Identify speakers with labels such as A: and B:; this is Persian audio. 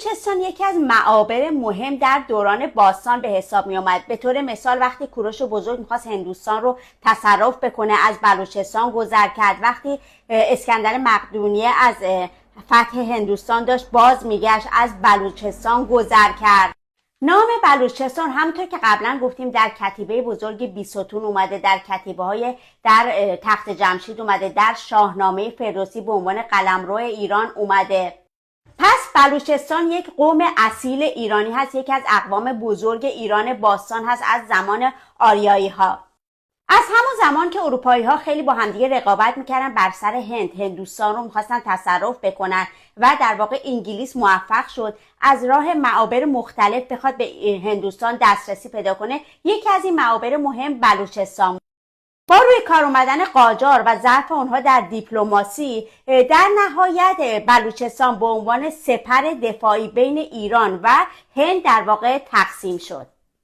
A: بلوچستان یکی از معابر مهم در دوران باستان به حساب می آمد. به طور مثال وقتی کوروش بزرگ میخواست هندوستان رو تصرف بکنه از بلوچستان گذر کرد. وقتی اسکندر مقدونیه از فتح هندوستان داشت باز میگشت از بلوچستان گذر کرد. نام بلوچستان همونطور که قبلا گفتیم در کتیبه بزرگ بیستون اومده، در کتیبه های در تخت جمشید اومده، در شاهنامه فردوسی به عنوان قلمرو ایران اومده. پس بلوچستان یک قوم اصیل ایرانی هست، یکی از اقوام بزرگ ایران باستان هست از زمان آریایی ها. از همون زمان که اروپایی ها خیلی با همدیگه رقابت میکردن بر سر هندوستان رو میخواستن تصرف بکنن و در واقع انگلیس موفق شد از راه معابر مختلف بخواد به هندوستان دسترسی پیدا کنه. یکی از این معابر مهم بلوچستان. با روی کار اومدن قاجار و ضعف اونها در دیپلماسی، در نهایت بلوچستان به عنوان سپر دفاعی بین ایران و هند در واقع تقسیم شد.